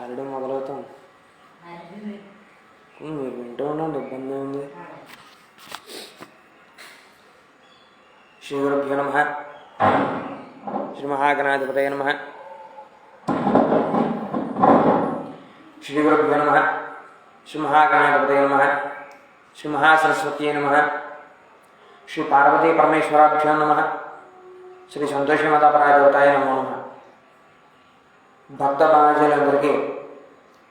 Already మొదలవుతాం. మీరు వింటూ ఉండండి, ఇబ్బంది ఉంది. శ్రీ గురుభ్యో నమః. శ్రీ మహాగణాధిపతయే నమః. శ్రీ గురుభ్యో నమః. శ్రీ మహాగణాధిపతయే నమః. శ్రీ మహాసరస్వత్యై నమః. శ్రీ పార్వతీ పరమేశ్వరాభ్యో నమః. శ్రీ సంతోషమాతాపరాదేవతాయ నమో నమః. భక్త బాంధవులందరికీ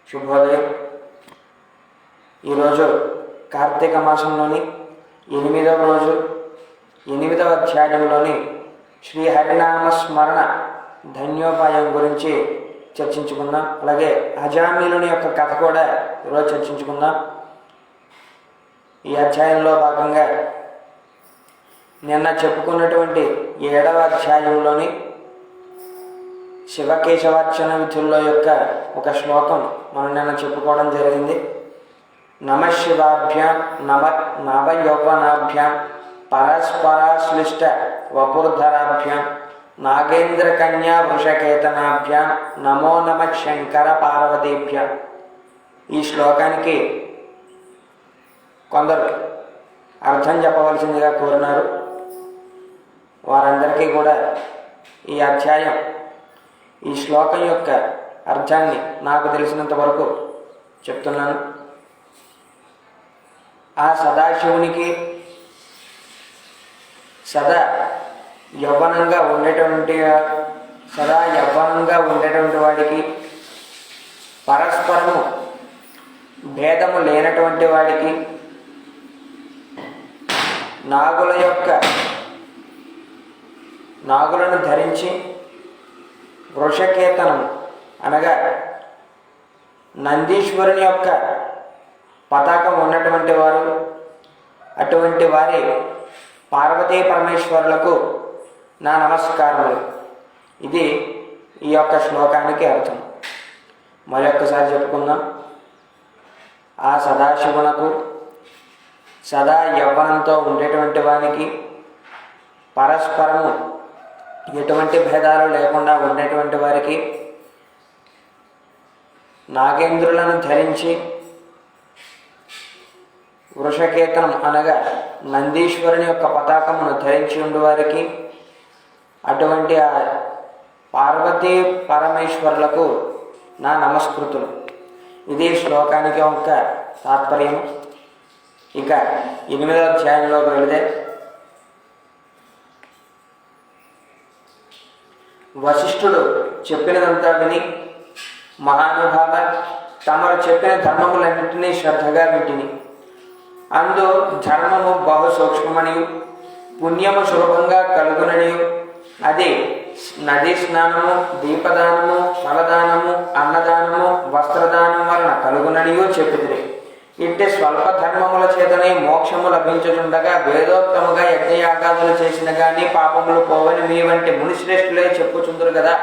శుభోదయం. ఈరోజు కార్తీక మాసంలోని 8వ రోజు 8వ అధ్యాయంలోని శ్రీ హరినామ స్మరణ ధన్యోపాయం గురించి చర్చించుకుందాం. అలాగే అజామిలుని యొక్క కథ కూడా ఈరోజు చర్చించుకుందాం. ఈ అధ్యాయంలో భాగంగా నిన్న చెప్పుకున్నటువంటి 7వ అధ్యాయంలోని శివకేశవార్చన విధుల్లో యొక్క ఒక శ్లోకం మనం నిన్న చెప్పుకోవడం జరిగింది. నమ శివాభ్యాం నవయౌవనాభ్యాం పరస్పరాశ్లిష్ట వపుర్ధరాభ్యాం నాగేంద్ర కన్యా వృషకేతనాభ్యాం నమో నమ శంకర పార్వతీభ్యాం. ఈ శ్లోకానికి కొందరు అర్థం చెప్పవలసిందిగా కోరినారు. వారందరికీ కూడా ఈ అధ్యాయం, ఈ శ్లోకం యొక్క అర్థాన్ని నాకు తెలిసినంత వరకు చెప్తున్నాను. ఆ సదాశివునికి సదా యవ్వనంగా ఉండేటువంటి వాడికి, పరస్పరము భేదము లేనటువంటి వాడికి, నాగులను ధరించి వృషకేతనం అనగా నందీశ్వరుని యొక్క పతాకం ఉన్నటువంటి వారు, అటువంటి వారి పార్వతీ పరమేశ్వరులకు నా నమస్కారములు. ఇది ఈ యొక్క శ్లోకానికి అర్థం. మరొక్కసారి చెప్పుకుందాం. ఆ సదాశివునకు సదా యవ్వనంతో ఉండేటువంటి వానికి, పరస్పరము ఎటువంటి భేదాలు లేకుండా ఉండేటువంటి వారికి, నాగేంద్రులను ధరించి వృషకేతనం అనగా నందీశ్వరుని యొక్క పతాకమును ధరించి ఉండువారికి, అటువంటి ఆ పార్వతీ పరమేశ్వరులకు నా నమస్కృతులు. ఇది శ్లోకానికి ఒక తాత్పర్యం. ఇక 8వ అధ్యాయంలోకి వెళితే, వశిష్ఠుడు చెప్పినదంతా విని, మహానుభావ, తమరు చెప్పిన ధర్మములన్నింటినీ శ్రద్ధగా వింటిని. అందు ధర్మము బహు సూక్ష్మమనియు పుణ్యము సులభంగా కలుగుననియు అది నదీ స్నానము, దీపదానము, ఫలదానము, అన్నదానము, వస్త్రదానం వలన కలుగుననియు చెప్పిదిరి. ఇట్టి స్వల్ప ధర్మముల చేతనే మోక్షము లభించుచుండగా వేదోక్తముగా యజ్ఞయాగాదులు చేసిన గాని పాపములు పోవని మీ వంటి మునిశ్రేష్ఠులే చెప్పుచుందురు కదా.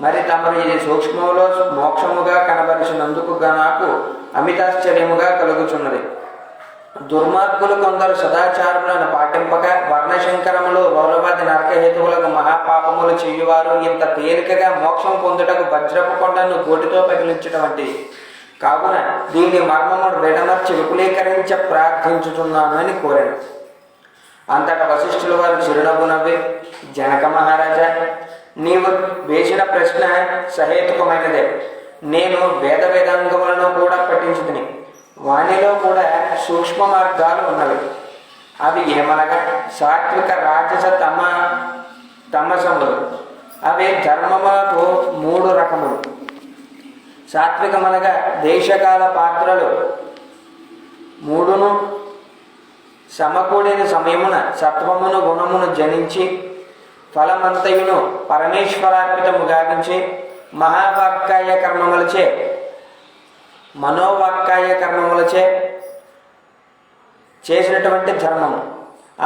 మరి తమరు ఇది సూక్ష్మములో మోక్షముగా కనబరిచినందుకు నాకు అమితాశ్చర్యముగా కలుగుచున్నది. దుర్మార్గులు కొందరు సదాచారములను పాటింపక వర్ణశంకరములు, రౌరవాది నరకహేతువులకు మహాపాపములు చేయువారు ఇంత తేలికగా మోక్షం పొందుటకు వజ్రపు కొండను గోటితో పగిలించడం వంటిది. కావున దీని మర్మమును విడమర్చి విపులీకరించ ప్రార్థించుచున్నాను అని కోరాడు. అంతటా వశిష్ఠుల వారు చిరునవ్వు నవ్వి, జనక మహారాజా, నీవు వేసిన ప్రశ్న సహేతుకమైనదే. నేను వేదాంగములను కూడా పఠించుతుని. వానిలో కూడా సూక్ష్మ మార్గాలు ఉన్నవి. అవి ఏమనగా సాత్విక, రాజస, తమసములు. అవి ధర్మములకు 3 రకములు. సాత్వికమనగా దేశకాల పాత్రలు 3ను సమకూడిన సమయమున సత్వమును గుణమును జనించి ఫలమంతయును పరమేశ్వరార్పితము గావించి మహావాక్కాయ కర్మములచే, మనోవాక్కాయ కర్మములచే చేసినటువంటి ధర్మము.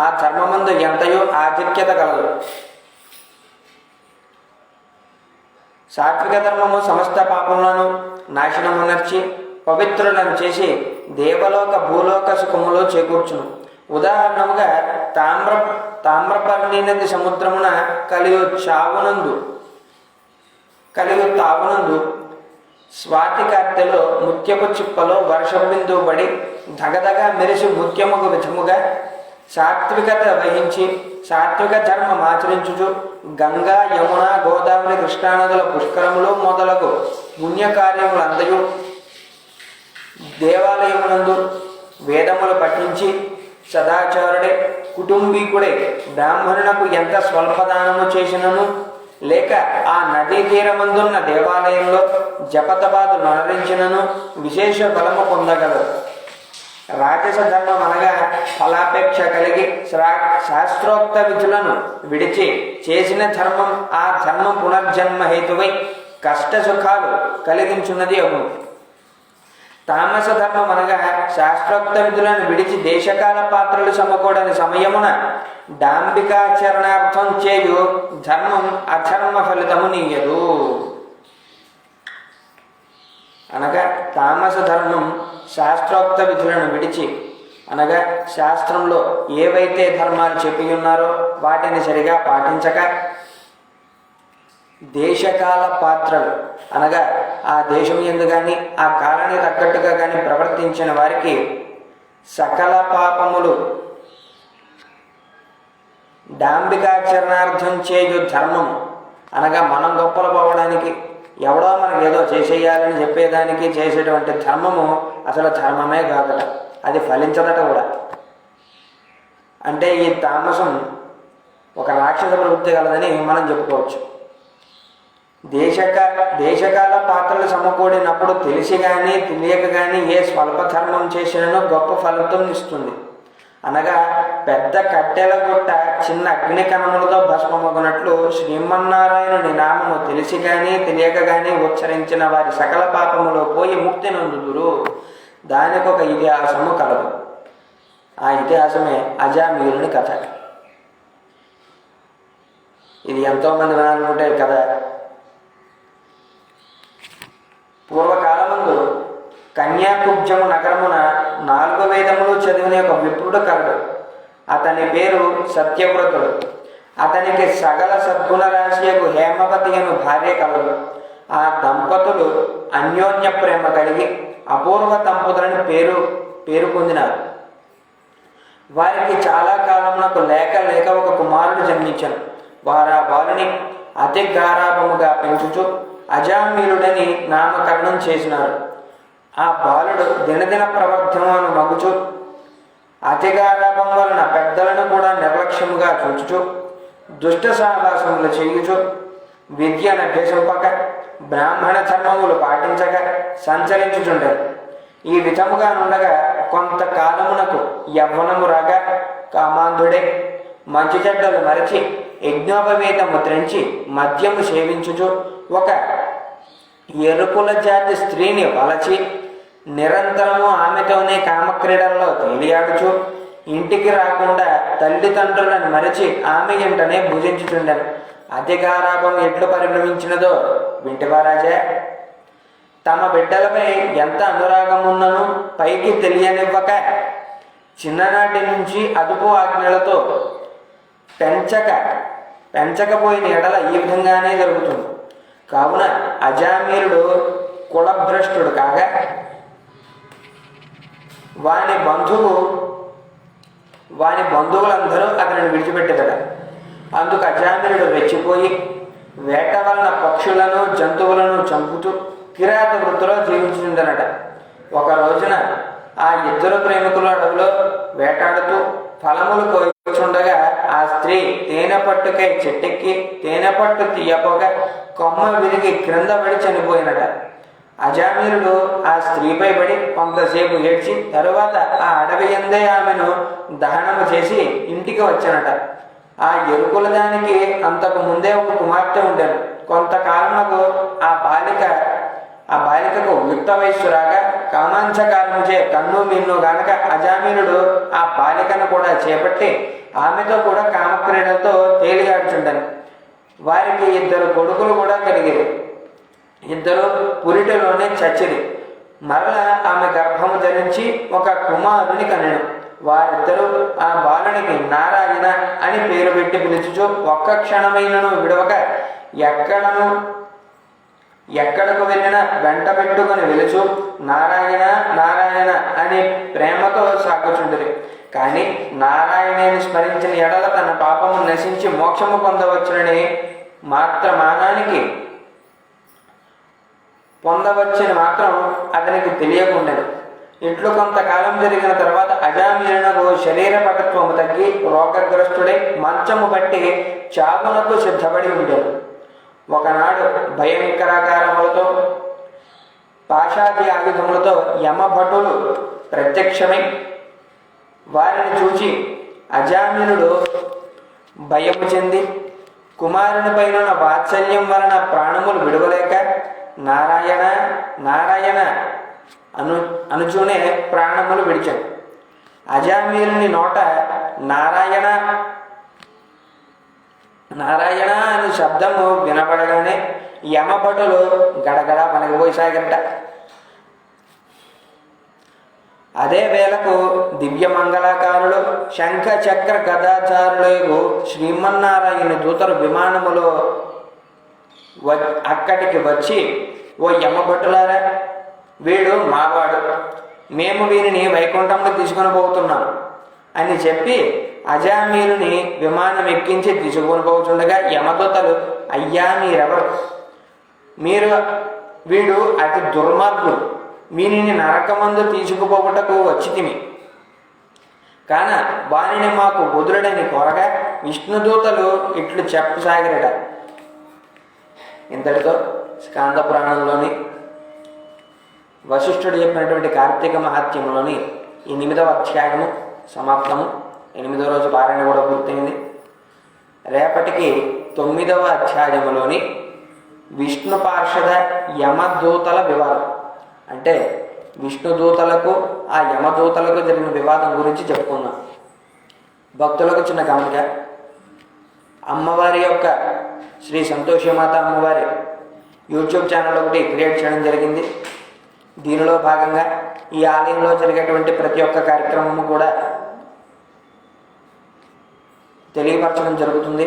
ఆ ధర్మమందు ఎంతయో ఆధిక్యత కలదు. సాత్విక ధర్మము సమస్త పాపములను నాశనమునర్చి పవిత్రులను చేసి దేవలోక భూలోక సుఖములు చేకూర్చును. ఉదాహరణముగా తామ్రపర్ణి నది సముద్రమున కలియు తావునందు స్వాతి కార్తెలో ముత్యపు చిప్పలో వర్షం బిందువు పడి దగదగ మెరిసి ముత్యముకు విధముగా సాత్వికత వహించి సాత్విక ధర్మం ఆచరించుచు గంగా యమున గోదావరి కృష్ణానదుల పుష్కరములు మొదలగు పుణ్యకార్యములందయు దేవాలయమునందు వేదములు పఠించి సదాచారుడే కుటుంబీకుడే బ్రాహ్మణునకు ఎంత స్వల్పదానము చేసినను లేక ఆ నదీ తీరమందున్న దేవాలయంలో జపతపాదు నరించినను విశేష బలము పొందగలరు. రాజస ధర్మం అనగా ఫలాపేక్ష కలిగి శాస్త్రోక్త విధులను విడిచి చేసిన ధర్మం ఆ ధర్మం పునర్జన్మ హేతువై కష్ట సుఖాలు కలిగించున్నది అవును. తామస ధర్మం అనగా శాస్త్రోక్త విధులను విడిచి దేశకాల పాత్రలు సమకూడని సమయమున డాంబికాచరణార్థం చేయు ధర్మం అధర్మ ఫలితము నీయదు. అనగా తామస ధర్మం శాస్త్రోక్త విధులను విడిచి అనగా శాస్త్రంలో ఏవైతే ధర్మాలు చెప్పి ఉన్నారో వాటిని సరిగా పాటించక దేశకాల పాత్రలు అనగా ఆ దేశం యందు కానీ ఆ కాలానికి తగ్గట్టుగా కానీ ప్రవర్తించిన వారికి సకల పాపములు డాంబికాచరణార్థం చేయు ధర్మం అనగా మనం గొప్పలు పోవడానికి ఎవడో మనకు ఏదో చేసేయాలని చెప్పేదానికి చేసేటువంటి ధర్మము అసలు ధర్మమే కాదట, అది ఫలించదట కూడా. అంటే ఈ తామసం ఒక రాక్షస ప్రవృత్తి కలదని మనం చెప్పుకోవచ్చు. దేశకాల పాత్రలు సమకూడినప్పుడు తెలిసి కానీ తెలియక కానీ ఏ స్వల్ప ధర్మం చేసినను గొప్ప ఫలితం ఇస్తుంది. అనగా పెద్ద కట్టెల గుట్ట చిన్న అగ్ని కణములతో భస్మమగునట్లు శ్రీమన్నారాయణుని నామము తెలిసి కానీ తెలియక కానీ ఉచ్చరించిన వారి సకల పాపములో పోయి ముక్తి నొందుదురు. దానికి ఒక ఇతిహాసము కలదు. ఆ ఇతిహాసమే అజామీరుని కథ. ఇది ఎంతోమంది వినాలనుకుంటే కదా. పూర్వకాలమందు కన్యాకుబ్జము నగరమున 4 వేదములు చదివిన ఒక విప్రుడు కలడు. అతని పేరు సత్యవ్రతుడు. అతనికి సకల సద్గుణ రాశియకు హేమవతి అను భార్య కలదు. ఆ దంపతులు అన్యోన్య ప్రేమ కలిగి అపూర్వ దంపతులని పేరు పొందినారు. వారికి చాలా కాలమునకు లేక ఒక కుమారుడు జన్మించను. వారు ఆ బాలుని అతి గారాభముగా పెంచుచు అజామీరుడని నామకరణం చేసినారు. ఆ బాలుడు దినదిన ప్రవర్ధనను మగుచు అతిగారాభం వలన పెద్దలను కూడా నిర్లక్ష్యముగా చూచుచు దుష్ట సహవాసములు చేయుచు విద్యను అభ్యసింపక బ్రాహ్మణ ధర్మములు పాటించక సంచరించుచుండరు. ఈ విధముగా నుండగా కొంతకాలమునకు యవ్వనము రాగా కామాంధుడే మంచి చెడ్డలు మరచి యజ్ఞోపవేతము త్రెంచి మద్యము సేవించుచు ఒక ఎరుకుల జాతి స్త్రీని వలచి నిరంతరము ఆమెతోనే కామక్రీడల్లో తేలియాడుచు ఇంటికి రాకుండా తల్లిదండ్రులను మరచి ఆమె ఇంటనే భుజించుచుండెను. అతిగారాభం ఎట్లు పరిభ్రమించినదో వింటివారాజా. తమ బిడ్డలపై ఎంత అనురాగమున్నను పైకి తెలియనివ్వక చిన్ననాటి నుంచి అదుపు ఆజ్ఞలతో పెంచకపోయిన ఎడల ఈ విధంగానే జరుగుతుంది. కావున అజామీరుడు కులభ్రష్టుడు కాగా వాని బంధువులందరూ అతనిని విడిచిపెట్టేదట. అందుకు అజామీరుడు రెచ్చిపోయి వేట వలన పక్షులను జంతువులను చంపుతూ కిరాత వృత్తిలో జీవించుండనట. ఒక రోజున ఆ ఇద్దరు ప్రేమికులు అడవిలో వేటాడుతూ ఫలములు కోయుచుండగా ఆ స్త్రీ తేనె పట్టుకై చెట్టెక్కి తేనె పట్టు తీయపోగా కొమ్మ విరిగి క్రింద పడి చనిపోయినట. అజామీరుడు ఆ స్త్రీపై పడి కొంతసేపు ఏడ్చి తరువాత ఆ అడవి యందే ఆమెను దహనము చేసి ఇంటికి వచ్చానట. ఆ ఎరుకుల దానికి అంతకు ముందే ఒక కుమార్తె ఉండేను. కొంతకాలమునకు ఆ బాలికకు యుక్త వయస్సు రాగా కామాంచకాలముచే కన్ను మిన్ను గనక అజామీనుడు ఆ బాలికను కూడా చేపట్టి ఆమెతో కూడా కామక్రీడలతో తేలియాడుచుండను. వారికి 2 కొడుకులు కూడా కలిగిరి. 2 పురిటిలోనే చచ్చిరి. మరల ఆమె గర్భము ధరించి ఒక కుమారుని కనెను. వారిద్దరూ ఆ బాలునికి నారాయణ అని పేరు పెట్టి పిలుచుచు ఒక్క క్షణమైనను విడవక ఎక్కడను ఎక్కడకు వెళ్ళినా వెంట పెట్టుకుని వెలుచు నారాయణ నారాయణ అని ప్రేమతో సాగుచుంటుంది. కానీ నారాయణని స్మరించిన ఎడల తన పాపము నశించి మోక్షము పొందవచ్చునని మాత్రం అతనికి తెలియకుండెను. ఇట్లు కొంతకాలం జరిగిన తర్వాత అజామిలునకు శరీర పటత్వము తగ్గి రోగగ్రస్తుడై మంచము బట్టి చావునకు సిద్ధపడి ఉండేను. ఒకనాడు భయంకరాకారములతో పాశాది ఆయుధములతో యమభటులు ప్రత్యక్షమై వారిని చూచి అజామిలుడు భయము చెంది కుమారుని పైన వాత్సల్యం వలన ప్రాణములు విడవలేక నారాయణ నారాయణ అనుచూనే ప్రాణములు విడిచాడు. అజామిలుని నోట నారాయణ నారాయణ అని శబ్దము వినపడగానే యమభటులు గడగడ వణికిపోసాగట. అదే వేళకు దివ్యమంగళాకారులు శంఖ చక్ర గదాచారులకు శ్రీమన్నారాయణ దూతలు విమానములో అక్కడికి వచ్చి, ఓ యమభటులారా, వీడు మావాడు, మేము వీరిని వైకుంఠంలో తీసుకొని పోతున్నాం అని చెప్పి అజామీరుని విమానం ఎక్కించి తీసుకొని పోతుండగా యమదూతలు, అయ్యా మీరెవరు? వీడు అతి దుర్మార్గుడు, వీనిని నరకమందు తీసుకుపోవుటకు వచ్చితిమి కాన వానిని మాకు వదులుడని కోరగా విష్ణుదూతలు ఇట్లు చెప్పసాగిరట. ఇంతటితో స్కాంద పురాణంలోని వశిష్ఠుడు చెప్పినటువంటి కార్తీక మహాత్మ్యంలోని 8వ అధ్యాయము సమాప్తము. 8వ రోజు పారాయణ కూడా పూర్తయింది. రేపటికి 9వ అధ్యాయములోని విష్ణు పార్షద యమదూతల వివాదం, అంటే విష్ణుదూతలకు ఆ యమదూతలకు జరిగిన వివాదం గురించి చెప్పుకుందాం. భక్తులకు చిన్న గమనిక, అమ్మవారి యొక్క శ్రీ సంతోషిమాత అమ్మవారి యూట్యూబ్ ఛానల్ ఒకటి క్రియేట్ చేయడం జరిగింది. దీనిలో భాగంగా ఈ ఆలయంలో జరిగేటువంటి ప్రతి ఒక్క కార్యక్రమము కూడా తెలియపరచడం జరుగుతుంది.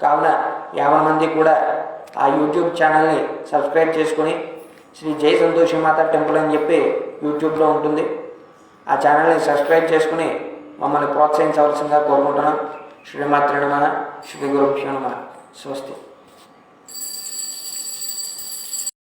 కావున 50 మంది కూడా ఆ యూట్యూబ్ ఛానల్ని సబ్స్క్రైబ్ చేసుకుని శ్రీ జై సంతోషిమాత టెంపుల్ అని చెప్పి యూట్యూబ్లో ఉంటుంది, ఆ ఛానల్ని సబ్స్క్రైబ్ చేసుకుని మమ్మల్ని ప్రోత్సహించవలసిందిగా కోరుకుంటున్నాం. శ్రీమాత్రే నమః. శ్రీ గురుభ్యో నమః. స్వస్తి.